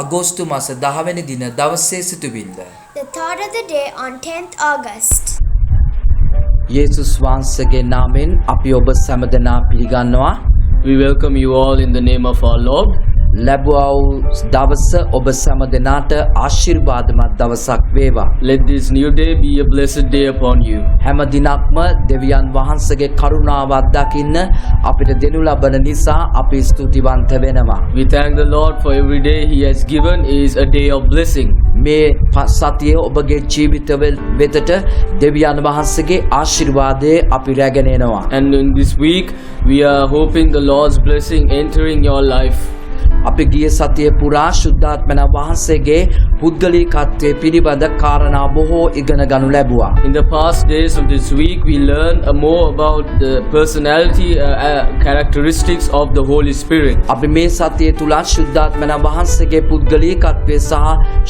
අගෝස්තු මාස 10 වෙනි දින දවසේ සිටුවිල්ල. The thought of the day on 10th August. යේසුස් වහන්සේගේ නාමයෙන් අපි ඔබ සැමදෙනා පිළිගන්නවා. We welcome you all in the name of our Lord. ලැබුවා වූ දවස ඔබ සැමදෙනාට ආශිර්වාදමත් දවසක් වේවා. Let this new day be a blessed day upon you. හැම දිනක්ම දෙවියන් වහන්සේගේ කරුණාව අත්දකින්න අපිට දෙනු ලබන නිසා අපි ස්තුතිවන්ත වෙනවා. We thank the Lord for every day He has given is a day of blessing. මේ සතියේ ඔබගේ ජීවිත වෙතට දෙවියන් වහන්සේගේ ආශිර්වාදය අපි රැගෙන එනවා. And in this week, we are hoping the Lord's blessing entering your life. අපි ගිය සතියේ පුරා ශුද්ධාත්මන වහන්සේගේ පුද්ගලිකත්වයේ පිළිබඳ කාරණා බොහෝ ඉගෙන ගනු ලැබුවා. In the past days of this week, we learned more about the personality characteristics of the Holy Spirit. අපි මේ සතියේ තුල ශුද්ධාත්මන වහන්සේගේ පුද්ගලිකත්වය සහ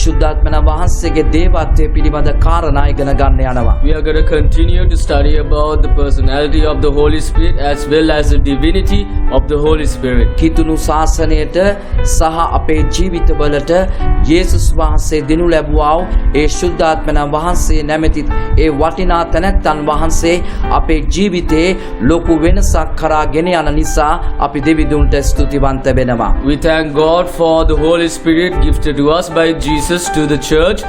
ශුද්ධාත්මන වහන්සේගේ දේවත්වය පිළිබඳ කාරණා ඉගෙන ගන්න යනවා. We are going to continue to study about the personality of the Holy Spirit as well as the divinity of the Holy Spirit. කිතුණු ශාසනයට සහ අපේ ජීවිතවලට යේසුස් වහන්සේ දෙනු ලැබුවා ඒ ශුද්ධාත්මන වහන්සේ නැමැති ඒ වටිනා තැනැත්තන් වහන්සේ අපේ ජීවිතේ ලොකු වෙනසක් කරා ගෙන යන නිසා අපි දෙවිඳුන්ට ස්තුතිවන්ත වෙනවා. We thank God for the Holy Spirit gifted to us by Jesus to the church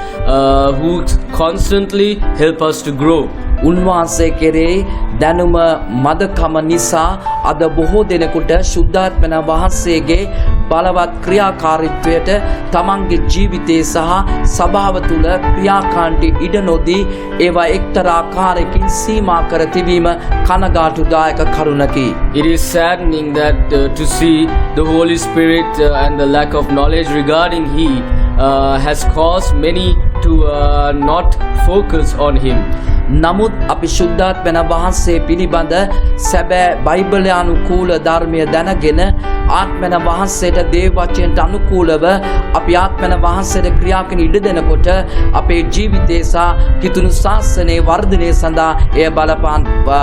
who constantly help us to grow. උන්වහන්සේ කෙරෙහි දැනුම මදකම නිසා අද බොහෝ දෙනෙකුට ශුද්ධාත්මන වහන්සේගේ බලවත් ක්‍රියාකාරීත්වයට තමන්ගේ ජීවිතයේ සහ සභාව තුළ ක්‍රියාකාරී ඉඩ නොදී ඒවා එක්තරා ආකාරයකින් සීමා කර තිබීම කනගාටුදායක කරුණකි. It is saddening that to see the Holy Spirit and the lack of knowledge regarding He has caused many to not focus on Him. නමුත් අපි ශුද්ධාත්මන වහන්සේ පිළිබඳ සැබෑ බයිබලය අනුකූල ධර්මය දැනගෙන ආත්මන වහන්සේට දේව වචනයට අනුකූලව අපි ආත්මන වහන්සේට ක්‍රියාකරන ඉඩ දෙනකොට අපේ ජීවිතේ සහ කිතුණු ශාසනයේ වර්ධනය සඳහා එය බලපානවා.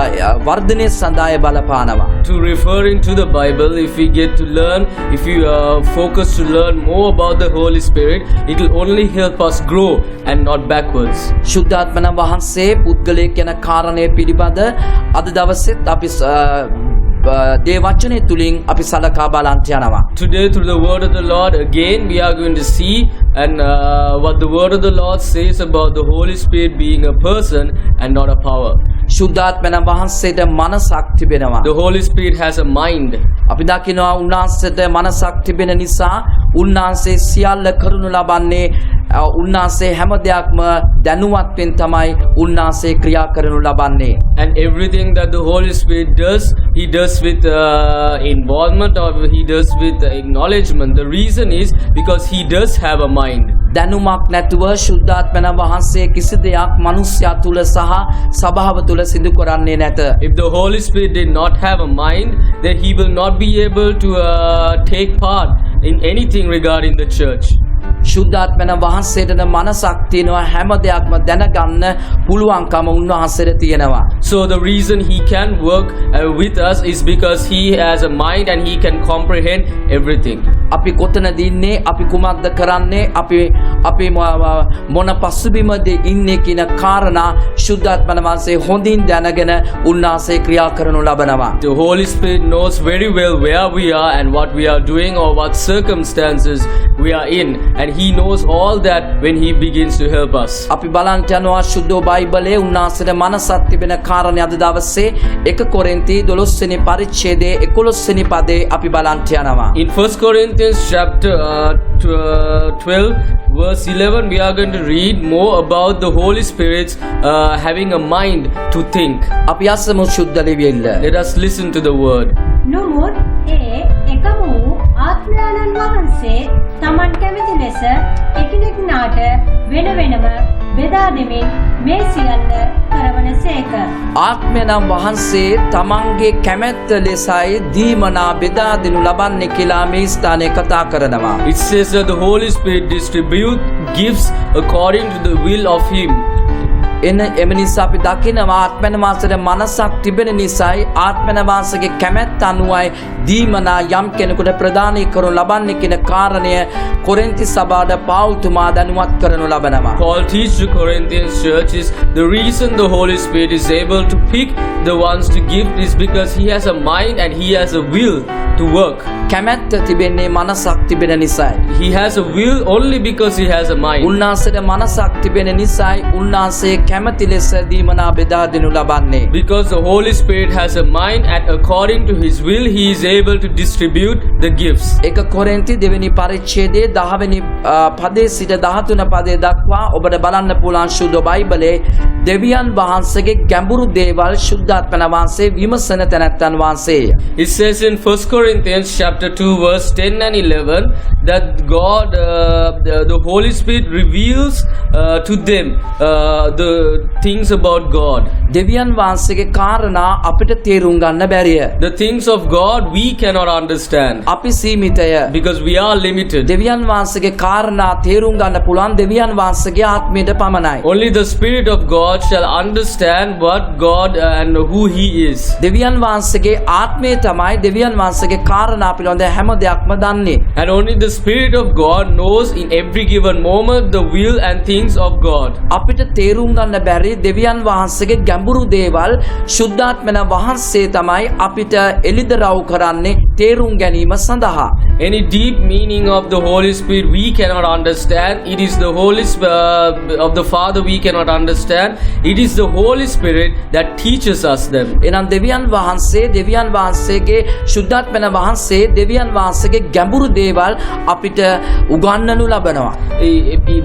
To referring to the Bible, if we get to learn, if you focus to learn more about the Holy Spirit, it will only help us grow and not backwards. ශුද්ධාත්මන වහන්සේ පුද්ගලයෙක් යන කාරණය පිළිබඳ අද දවසෙත් අපි දේව වචනය තුලින් අපි සලකා බලන්ට යනවා. Today through the word of the Lord again we are going to see and what the word of the Lord says about the Holy Spirit being a person and not a power. ශුද්ධාත්මන වහන්සේට මනසක් තිබෙනවා. The Holy Spirit has a mind. අපි දකිනවා උන්වහන්සේට මනසක් තිබෙන නිසා උන්වහන්සේ සියල්ල කරනු ලබන්නේ උන්වහන්සේ හැම දෙයක්ම දැනුවත්වෙන් තමයි උන්වහන්සේ ක්‍රියා කරනු ලබන්නේ. And everything that the Holy Spirit does, He does with involvement or He does with acknowledgement. The reason is because He does have a mind. දැනුමක් නැතුව ශුද්ධාත්මන වහන්සේ කිසි දෙයක් මනුෂ්‍යයා තුල සහ සභාව තුල සිදු කරන්නේ නැත. If the Holy Spirit did not have a mind, then He will not be able to take part in anything regarding the church. ශුද්ධාත්මන වහන්සේට මනසක් තියෙනවා හැම දෙයක්ම දැනගන්න පුළුවන්කම උන්වහන්සේට තියෙනවා. So the reason He can work with us is because He has a mind and He can comprehend everything. අපි කොතනද ඉන්නේ, අපි කුමක්ද කරන්නේ, අපි මොන පසුබිමද ඉන්නේ කියන කාරණා ශුද්ධාත්මන වහන්සේ හොඳින් දැනගෙන උන්වහන්සේ ක්‍රියා කරනු ලබනවා. The Holy Spirit knows very well where we are and what we are doing or what circumstances we are in, and He knows all that when He begins to help us. අපි බලන්න යනවා ශුද්ධ බයිබලයේ උන්වහන්සේට මනසක් තිබෙන කාරණේ අද දවසේ 1 කොරින්ති 12 වෙනි පරිච්ඡේදයේ 11 වෙනි පදේ අපි බලන්න යනවා. In 1 Corinthians chapter 12 verse 11 we are going to read more about the Holy Spirit's having a mind to think. අපි අසමු ශුද්ධ ලිවිල්ල. Let us listen to the word. නමුත් එකම වූ ආත්මයන්න් වහන්සේ තමන් කැමති ලෙස එකිනෙකනාට වෙන වෙනම බෙදා දෙමින් මේ සියල්ල කරවන සේක. ආත්මයන් වහන්සේ තමන්ගේ කැමැත්ත ලෙසයි දීමනා බෙදා දෙනු ලබන්නේ කියලා මේ ස්ථානයේ කතා කරනවා. It says that the Holy Spirit distribute gifts according to the will of Him. එම නිසා අපි දකිනවා ආත්මන වාසයේ මනසක් තිබෙන නිසායි ආත්මන වාසයේ කැමැත්ත අනුවයි දීමනා යම් කෙනෙකුට ප්‍රදානය කරනු ලබන්නේ කියන කාරණය කොරින්ති සභාවට පාවුල්තුමා දැනුවත් කරනු ලබනවා. Paul teaches the Corinthians church is the reason the Holy Spirit is able to pick the ones to give is because he has a mind and he has a will to work. කැමැත්ත තිබෙන්නේ මනසක් තිබෙන නිසායි. He has a will only because he has a mind. උන්වහන්සේට මනසක් තිබෙන නිසායි උන්වහන්සේ කැමැති ලෙස දීමනා බෙදා දෙනු ලබන්නේ. Because the Holy Spirit has a mind and according to his will he is able to distribute the gifts. එක කොරින්ති දෙවෙනි පරිච්ඡේදයේ 10 වෙනි පදයේ සිට 13 පදයේ දක්වා ඔබට බලන්න පුළුවන් ශුද්ධ බයිබලයේ දෙවියන් වහන්සේගේ ගැඹුරු දේවල් ශුද්ධාත්මන වහන්සේ විමසන තැනැත්තන් වහන්සේය. It says in 1 Corinthians chapter 2 verse 10 and 11 that God, the Holy Spirit reveals to them the things about God. දෙවියන් වහන්සේගේ කාරණා අපිට තේරුම් ගන්න බැරිය. The things of God we cannot understand අපි සීමිතය. because we are limited. දෙවියන් වහන්සේගේ කාරණා තේරුම් ගන්න පුළුවන් දෙවියන් වහන්සේගේ ආත්මයට පමණයි. Only the Spirit of God shall understand what God and who He is. දෙවියන් වහන්සේගේ ආත්මය තමයි දෙවියන් වහන්සේගේ කාරණා පිළිබඳ හැම දෙයක්ම දන්නේ. And only the Spirit of God knows in every given moment the will and things of God. අපිට තේරුම් ගන්න බැරි දෙවියන් වහන්සේගේ ගැඹුරු දේවල් ශුද්ධාත්මන වහන්සේ තමයි අපිට එළිදරව් කරන්නේ තේරුම් ගැනීම සඳහා. Any deep meaning of the Holy Spirit we cannot understand. It is the Holy of the Father we cannot understand. It is the Holy Spirit that teaches us them. එනම් දෙවියන් වහන්සේගේ ශුද්ධාත්මන වහන්සේ දෙවියන් වහන්සේගේ ගැඹුරු දේවල් අපිට උගන්වනු ලබනවා.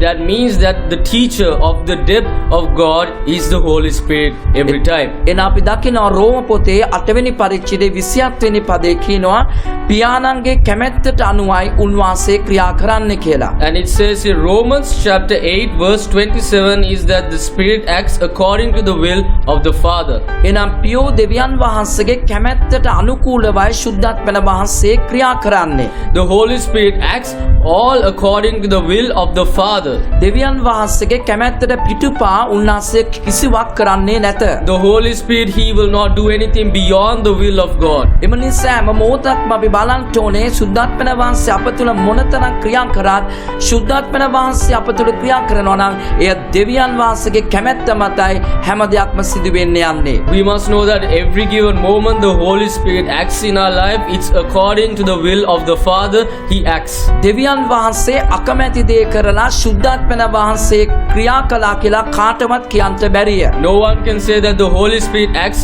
That means that the teacher of the depth of God is the Holy Spirit every time. එන අපි දකිනවා රෝම පොතේ 8 වෙනි පරිච්ඡේදයේ 27 වෙනි පදේ කියනවා පියාණන්ගේ කැමැත්තට අනුවයි උන්වහන්සේ ක්‍රියා කරන්නේ කියලා. And it says in Romans chapter 8 verse 27 is that the Spirit acts according to the will of the Father. එනම් පියෝ දෙවියන් වහන්සේගේ කැමැත්තට අනුකූලවයි ශුද්ධාත්මන වහන්සේ ක්‍රියා කරන්නේ. The Holy Spirit acts all according to the will of the Father. දෙවියන් වහන්සේගේ කැමැත්තට පිටුපා උන්වහන්සේ කිසිවක් කරන්නේ නැත. The Holy Spirit he will not do anything beyond the will of God. එම නිසා හැම මොහොතක්ම අපි බලන්න ඕනේ ශුද්ධාත්මන වහන්සේ අප තුළ මොනතරම් ක්‍රියා කරත් ශුද්ධාත්මන වහන්සේ අප තුළ ක්‍රියා කරනවා නම් එය දෙවියන් වහන්සේගේ කැමැත්ත මතයි හැම දෙයක්ම සිදු වෙන්න යන්නේ. We must know that every given moment the Holy Spirit acts in our life, it's according to the will of the Father he acts. දෙවියන් වහන්සේ අකමැති දේ කරලා ශුද්ධාත්මන වහන්සේ ක්‍රියා කළා කියලා කාටවත් කියන්න බැරිය. No one can say that the Holy Spirit acts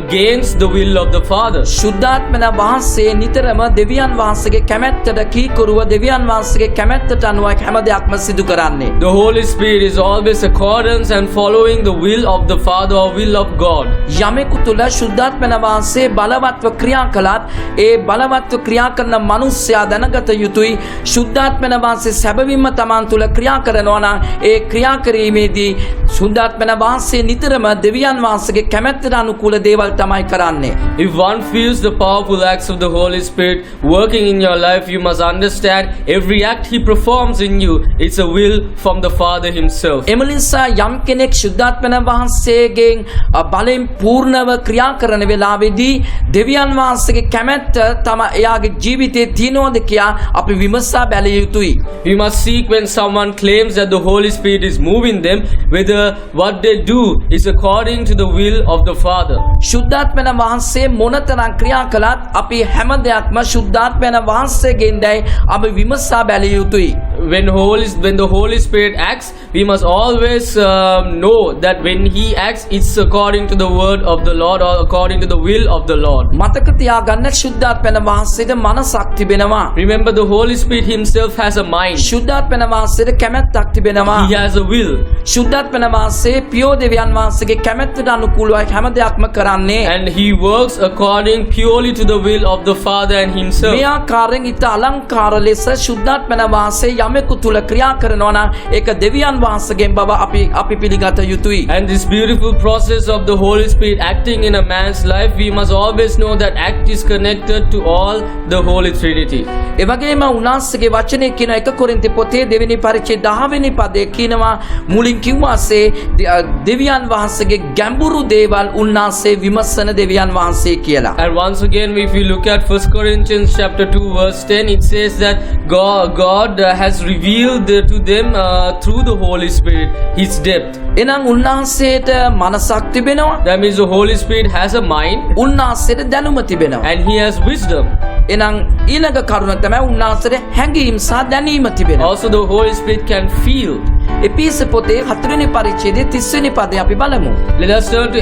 against the will of the Father. ශුද්ධාත්මන වහන්සේ නිතරම දෙවියන් වහන්සේගේ කැමැත්තට කීකරුව දෙවියන් වහන්සේගේ කැමැත්තට අනුව හැම දෙයක්ම සිදු කරන්නේ. The Holy Spirit is always accordance and following the will of the Father or will of God. යමෙකු තුළ ශුද්ධාත්මන වහන්සේ බලවත්ව ක්‍රියා කළත් ඒ බලවත්ව ක්‍රියා කරන මනුස්සයා දැනගත යුතුයි ශුද්ධාත්මන වහන්සේ සැබවින්ම තමන් තුළ ක්‍රියා කරනවා නම් ඒ ක්‍රියා කිරීමේදී ශුද්ධාත්මන වහන්සේ නිතරම දෙවියන් වහන්සේගේ කැමැත්තට අනුකූල දේවල් තමයි කරන්නේ. If one feels the powerful acts of the Holy Spirit working in your life, you must understand every act he performs in you, it's a will from the Father himself. එම නිසා යම් කෙනෙක් ශුද්ධාත්මන වහන්සේගෙන් බලෙන් පූර්ණව ක්‍රියා කරන වෙලාවේදී දෙවියන් වහන්සේගේ කැමැත්ත තම එයාගේ ජීවිතයේ තියෙනවද කියලා අපි විමසා බැලිය යුතුයි. We must seek when someone claims that the Holy Spirit is moving them, whether what they do is according to the will of the Father. ශුද්ධාත්මන වහන්සේ මොනතරම් ක්‍රියා කළත් අපි හැම දෙයක්ම ශුද්ධාත්මන වහන්සේගෙන්දයි අපි විමසා බැලිය යුතුයි. When the Holy Spirit acts, we must always know that when he acts, it's according to the word of the Lord or according to the will of the Lord. මතක තියාගන්න ශුද්ධාත්මන වහන්සේට මනසක් තිබෙනවා. Remember, the Holy Spirit himself has a mind. ශුද්ධාත්මන වහන්සේට කැමැත්තක් තිබෙනවා. He has a will. ශුද්ධාත්මන වහන්සේ පියෝ දෙවියන් වහන්සේගේ කැමැත්තට අනුකූලව හැම දෙයක්ම කරන්නේ. And he works according purely to the will of the Father and himself. මේ ආකාරයෙන් ඊට අලංකාර ලෙස ශුද්ධාත්මන වහන්සේ යමෙකු තුල ක්‍රියා කරනවා නම් ඒක දෙවියන් වහන්සේගෙන් බව අපි පිළිගත යුතුයි. And this beautiful process of the Holy Spirit acting in a man's life, we must always know that act is connected to all the Holy Trinity. ඒ වගේම උන්වහන්සේගේ වචනේ කියන 1 කොරින්ති පොතේ 2 වෙනි පරිච්ඡේදය 10 වෙනි පදයේ කියනවා මුලින් මුලින් කිව්වාසේ දෙවියන් වහන්සේගේ ගැඹුරු දේවල් උන්වහන්සේ විමසන දෙවියන් වහන්සේ කියලා. And once again, if you look at 1 Corinthians chapter 2 verse 10, it says that God has revealed to them through the Holy Spirit His depth. එනම් උන්වහන්සේට මනසක් තිබෙනවා. That means the Holy Spirit has a mind උන්වහන්සේට දැනුම තිබෙනවා. and He has wisdom. එනම් ඊළඟ කරුණ තමයි උන්වහන්සේට හැඟීම් සහ දැනීම තිබෙනවා. Also, the Holy Spirit can feel. එපිස පොතේ 4 වෙනි පරිච්ඡේදයේ 30 වෙනි පදේ අපි බලමු. Let us turn to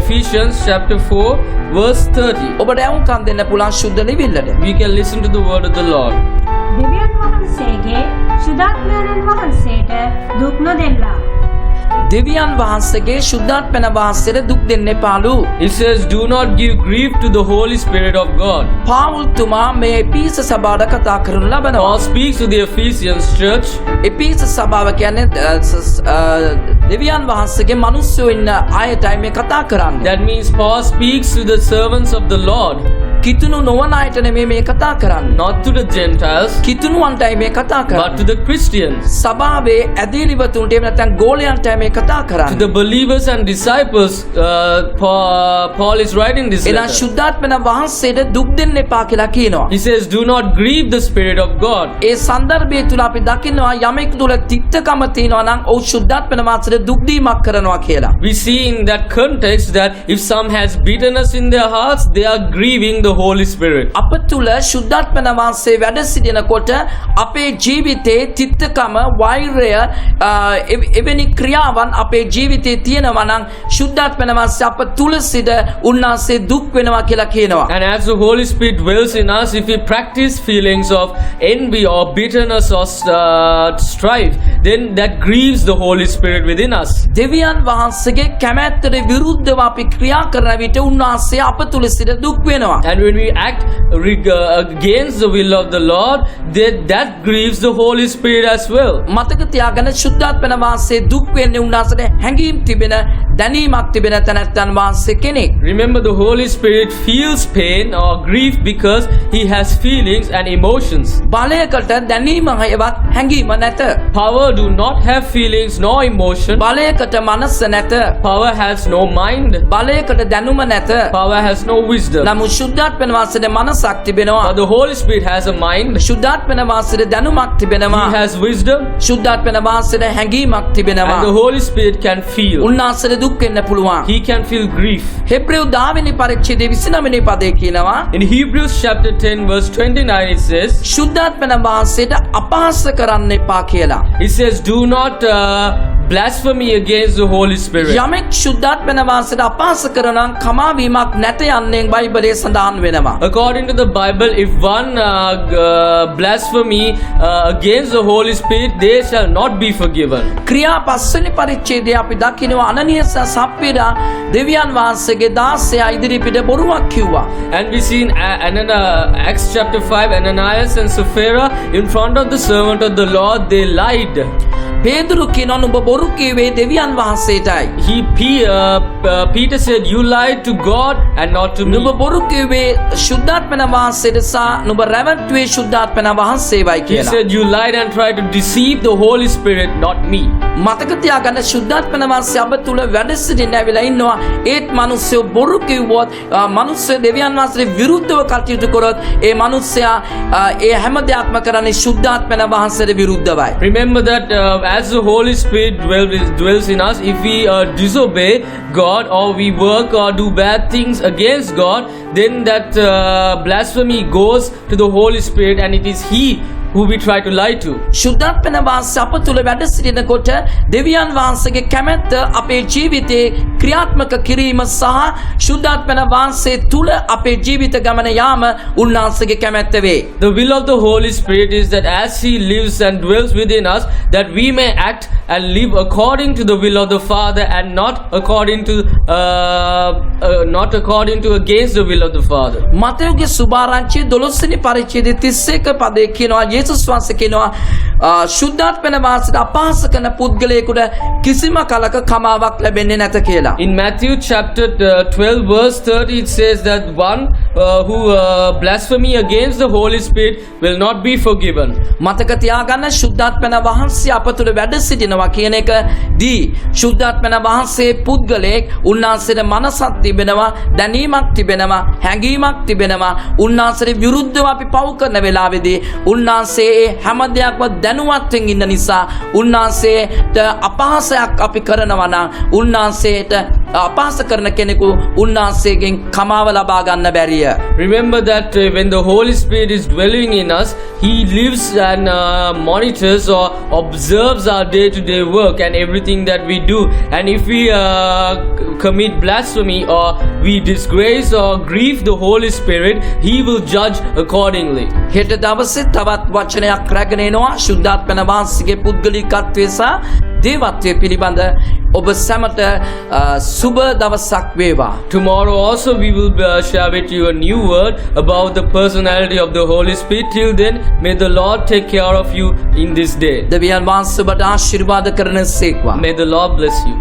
Ephesians chapter 4 verse 30. ඔබට යොමුකම් දෙන්න පුළුවන් ශුද්ධ නිවිල්ලට. We can listen to the word of the Lord. දෙවියන් වහන්සේගේ ශුද්ධාත්මයන් වහන්සේට දුක් නොදෙල්ලා. දෙවියන් වහන්සේගේ ශුද්ධාත්මන වහන්සේට දුක් දෙන්න එපාලු. It says, do not give grief to the Holy Spirit of God. Paul තුමා මේ එපිස සභාවට කතා කරනු ලබනවා. Paul speaks to the Ephesians church. එපිස සභාව කියන්නේ දෙවියන් වහන්සේගේ මිනිස්සු ඉන්න අයටයි මේ කතා කරන්නේ. That means Paul speaks to the servants of the Lord, කිතුණු නොවන අයට නෙමෙයි මේ කතා කරන්නේ. not to the Gentiles, කිතුණුවන්ටයි මේ කතා but to කරන්නේ. the Christians, සභාවේ ඇදහිලිවතුන්ට එහෙම නැත්නම් ගෝලයන්ටයි මේ කතා to කරන්නේ. the believers and disciples. Paul is writing this එනම් letter. ශුද්ධාත්මන වහන්සේට දුක් දෙන්න එපා කියලා කියනවා. He says, do not grieve the Spirit of God. ඒ සන්දර්භය තුල අපි දකිනවා යමෙක් තුල තිත්තකම තියෙනවා නම් ඔහු ශුද්ධාත්මන වහන්සේට දුක් දීමක් කරනවා කියලා. We see in that context that if some has bitterness in their hearts, they are grieving the Holy Spirit. අප තුල ශුද්ධාත්මන වහන්සේ වැඩ සිටිනකොට අපේ ජීවිතේ තිත්තකම වෛරය එවැනි ක්‍රියාවන් අපේ ජීවිතේ තියෙනවා නම් ශුද්ධාත්මන වහන්සේ අප තුල සිට උන්වහන්සේ දුක් වෙනවා කියලා කියනවා. And as the Holy Spirit dwells in us, if we practice feelings of envy or bitterness or strife, then that grieves the Holy Spirit within us. දෙවියන් වහන්සේගේ කැමැත්තට විරුද්ධව අපි ක්‍රියා කරන විට උන්වහන්සේ අප තුල සිට දුක් වෙනවා. And when we act against the will of the Lord, that grieves the Holy Spirit as well. මතක තියාගන්න ශුද්ධාත්මන වහන්සේ දුක් වෙන්නේ උන්වහන්සේට හැඟීම් තිබෙන දැනීමක් තිබෙන තැනැත්තන් වහන්සේ කෙනෙක්. Remember, the Holy Spirit feels pain or grief because He has feelings and emotions. බලයකට දැනීම හයවත් හැඟීම නැත. Power do not have feelings nor emotion. බලයකට මනස නැත. Power has no mind. බලයකට දැනුම නැත. Power has no wisdom. නමුත් ශුද්ධාත්මන වහන්සේට මනසක් තිබෙනවා. But the Holy Spirit has a mind. ශුද්ධාත්මන වහන්සේට දැනුමක් තිබෙනවා. He has wisdom. ශුද්ධාත්මන වහන්සේට හැඟීමක් තිබෙනවා. And the Holy Spirit can feel. උන්වහන්සේට දුක් වෙන්න පුළුවන්. He can feel grief. Hebrew 10 වෙනි පරිච්ඡේදයේ 29 වෙනි පදේ කියනවා In Hebrews chapter 10 verse 29 it says, ශුද්ධාත්මන වහන්සේට අපහාස කරන්න එපා කියලා. it says, do not blasphemy against the Holy Spirit. යමෙක් ශුද්ධාත්මන වහන්සේට අපහාස කරනවා නම් කමාවීමක් නැත යන්නේ බයිබලයේ සඳහන් වෙනවා. According to the Bible, if one blasphemy against the Holy Spirit, they shall not be forgiven. ක්‍රියා 5 වෙනි පරිච්ඡේදයේ අපි දකිනවා අනනියස සප්පිරා දෙවියන් වහන්සේගේ දාසයා ඉදිරිපිට බොරුවක් කිව්වා. And we see in Acts chapter 5, Ananias and Sapphira in front of the servant of the Lord, they lied. පේදුරු කියනවා නුඹ බොරු කිව්වේ දෙවියන් වහන්සේටයි. Peter said, you lied to God and not to me. නුඹ බොරු කිව්වේ ශුද්ධාත්මන වහන්සේට සහ නුඹ රැවට්ටුවේ ශුද්ධාත්මන වහන්සේවයි He කියලා. said, you lied and tried to deceive the Holy Spirit, not me. මතක තියාගන්න ශුද්ධාත්මන වහන්සේ අප තුල වැඩ සිටින්න ඇවිල්ලා ඉන්නවා. ඒත් මිනිස්සු බොරු කිව්වොත් මිනිස්සු දෙවියන් වහන්සේට විරුද්ධව කටයුතු කරොත් ඒ මිනිස්සයා ඒ හැම දෙයක්ම කරන්නේ ශුද්ධාත්මන වහන්සේට විරුද්ධවයි. Remember that as the Holy Spirit dwells in us, if we disobey God or we work or do bad things against God, then that blasphemy goes to the Holy Spirit and it is He who we try to lie to. ශුද්ධාත්මන වහන්සේ අප තුල වැඩ සිටිනකොට දෙවියන් වහන්සේගේ කැමැත්ත අපේ ජීවිතේ ක්‍රියාත්මක කිරීම සහ ශුද්ධාත්මන වහන්සේ තුල අපේ ජීවිත ගමන යාම උන්වහන්සේගේ කැමැත්ත වේ. The will of the Holy Spirit is that as He lives and dwells within us, that we may act and live according to the will of the Father and not according to against the will of the Father. මතෙව්ගේ සුභාරංචියේ 12 වෙනි පරිච්ඡේදයේ 31 පදයේ කියනවා යේසුස් වහන්සේ කියනවා ශුද්ධාත්මන වාසයට අපහාස කරන පුද්ගලයෙකුට කිසිම කලක කමාවක් ලැබෙන්නේ නැත කියලා. In Matthew chapter 12 verse 30 it says that one who blasphemy against the Holy Spirit will not be forgiven. මතක තියාගන්න ශුද්ධාත්මන වහන්සේ අප තුළ වැඩ සිටිනවා කියන එක දී ශුද්ධාත්මන වහන්සේ පුද්ගලයෙක් උන්වහන්සේට මනසක් තිබෙනවා දැනීමක් තිබෙනවා හැඟීමක් තිබෙනවා උන්වහන්සේට විරුද්ධව අපි පව් කරන වෙලාවේදී උන්වහන්සේ හැම දෙයක්ම දැනුවත්වෙන් ඉන්න නිසා උන්වහන්සේට අපහාසයක් අපි කරනවා නම් උන්වහන්සේට අපහාස කරන කෙනෙකු උන්වහන්සේගෙන් කමාව ලබා ගන්න බැරිය. Remember that when the Holy Spirit is dwelling in us, He lives and monitors or observes our day-to-day work and everything that we do. And if we commit blasphemy or we disgrace or grieve the Holy Spirit, He will judge accordingly. හෙට දවසේ තවත් වචනයක් රැගෙන එනවා ශුද්ධාත්මන වහන්සේගේ පුද්ගලිකත්වය සහ දේවත්වය පිළිබඳ ඔබ සැමට සුබ දවසක් වේවා. Tomorrow also we will share with you a new word about the personality of the Holy Spirit. Till then, may the Lord take care of you in this day. දෙවියන් වහන්සේ ඔබට ආශිර්වාද කරන සේක්වා. May the Lord bless you.